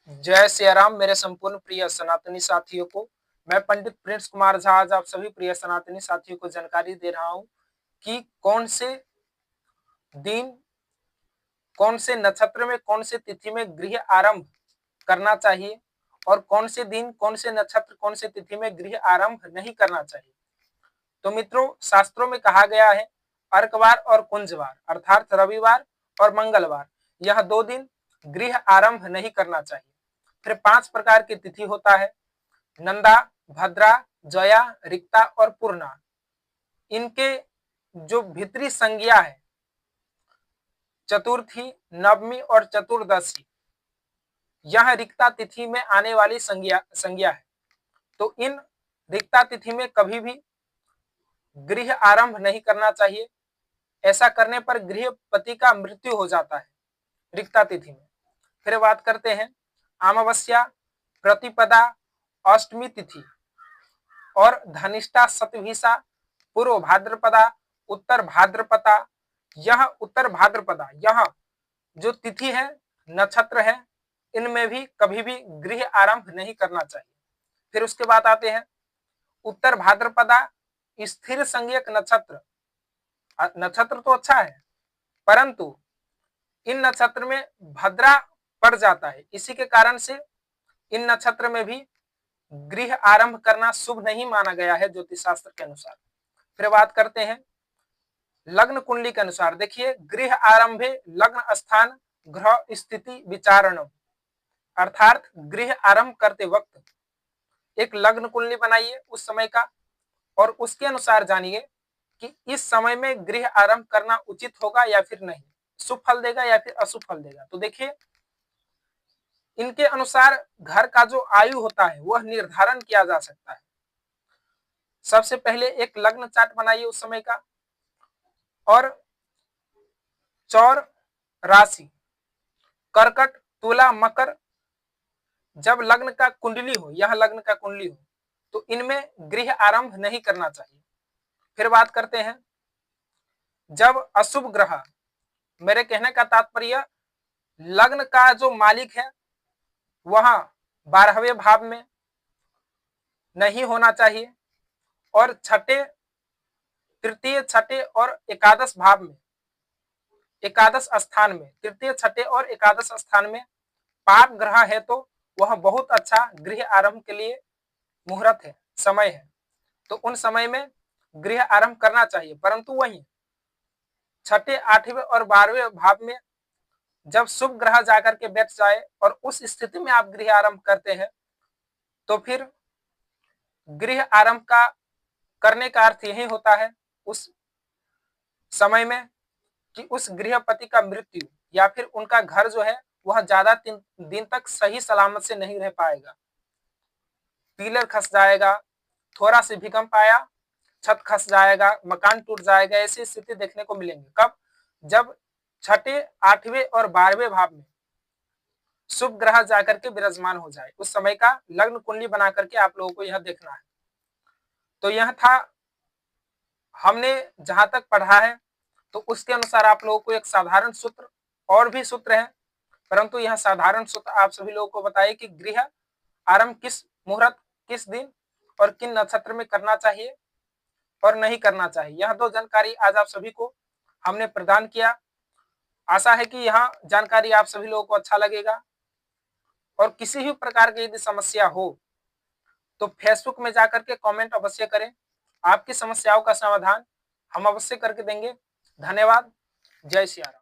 जय सिया राम मेरे संपूर्ण प्रिय सनातनी साथियों को। मैं पंडित प्रिंस कुमार झा आज आप सभी प्रिय सनातनी साथियों को जानकारी दे रहा हूं कि कौन से दिन, कौन से नक्षत्र में, कौन से तिथि में गृह आरंभ करना चाहिए और कौन से दिन, कौन से नक्षत्र, कौन से तिथि में गृह आरंभ नहीं करना चाहिए। तो मित्रों, शास्त्रों में कहा गया है अर्कवार और कुंजवार अर्थात रविवार और मंगलवार, यह 2 दिन गृह आरंभ नहीं करना चाहिए। फिर 5 प्रकार की तिथि होता है, नंदा, भद्रा, जया, रिक्ता और पूर्णा। इनके जो भीतरी संज्ञा है, चतुर्थी, नवमी और चतुर्दशी, यह रिक्ता तिथि में आने वाली संज्ञा है। तो इन रिक्ता तिथि में कभी भी गृह आरंभ नहीं करना चाहिए। ऐसा करने पर गृहपति का मृत्यु हो जाता है रिक्ता तिथि में। फिर बात करते हैं अमावस्या, प्रतिपदा, अष्टमी तिथि और धनिष्ठा, शतभिषा, पूर्व भाद्रपदा, उत्तर भाद्रपदा। यह उत्तर भाद्रपदा, यह जो तिथि है, नक्षत्र है, इनमें भी कभी भी गृह आरंभ नहीं करना चाहिए। फिर उसके बाद आते हैं उत्तर भाद्रपदा, स्थिर संज्ञक नक्षत्र। नक्षत्र तो अच्छा है, परंतु इन नक्षत्र में भद्रा पड़ जाता है, इसी के कारण से इन नक्षत्र में भी गृह आरंभ करना शुभ नहीं माना गया है ज्योतिष शास्त्र के अनुसार। फिर बात करते हैं लग्न कुंडली के अनुसार। देखिए, गृह आरंभे लग्न स्थान ग्रह स्थिति विचारणम, अर्थात गृह आरंभ करते वक्त एक लग्न कुंडली बनाइए उस समय का और उसके अनुसार जानिए कि इस समय में गृह आरंभ करना उचित होगा या फिर नहीं, शुभ फल देगा या फिर अशुभ फल देगा। तो देखिए, इनके अनुसार घर का जो आयु होता है वह निर्धारण किया जा सकता है। सबसे पहले एक लग्न चार्ट बनाइए उस समय का, और चौर राशि कर्कट, तुला, मकर जब लग्न का कुंडली हो, यह लग्न का कुंडली हो, तो इनमें गृह आरंभ नहीं करना चाहिए। फिर बात करते हैं जब अशुभ ग्रह, मेरे कहने का तात्पर्य लग्न का जो मालिक है वह 12वें भाव में नहीं होना चाहिए और छठे, तृतीय, छठे और एकादश भाव में, एकादश स्थान में, तृतीय, छठे और एकादश स्थान में पाप ग्रह है तो वह बहुत अच्छा गृह आरंभ के लिए मुहूर्त है, समय है। तो उन समय में गृह आरंभ करना चाहिए, परंतु वही छठे, 8वें और 12वें भाव में जब शुभ ग्रह जाकर के बैठ जाए और उस स्थिति में आप गृह आरंभ करते हैं तो फिर गृह आरंभ का करने का अर्थ यही होता है उस समय में कि उस गृहपति का मृत्यु या फिर उनका घर जो है वह ज्यादा दिन तक सही सलामत से नहीं रह पाएगा। पिलर खस जाएगा, थोड़ा सी भूकंप आया, छत खस जाएगा, मकान टूट जाएगा। ऐसी स्थिति देखने को मिलेंगे कब, जब छठे, 8वें और 12वें भाव में शुभ ग्रह जाकर के विराजमान हो जाए। उस समय का लग्न कुंडली बना करके आप लोगों को यह देखना है। तो यह था, हमने जहां तक पढ़ा है तो उसके अनुसार आप लोगों को एक साधारण सूत्र, और भी सूत्र है, परंतु यह साधारण सूत्र आप सभी लोगों को बताइए कि गृह आरंभ किस मुहूर्त, किस दिन और किन नक्षत्र में करना चाहिए और नहीं करना चाहिए। यह 2 जानकारी आज आप सभी को हमने प्रदान किया। आशा है कि यह जानकारी आप सभी लोगों को अच्छा लगेगा और किसी भी प्रकार की यदि समस्या हो तो फेसबुक में जाकर के कमेंट अवश्य करें। आपकी समस्याओं का समाधान हम अवश्य करके देंगे। धन्यवाद। जय सिया राम।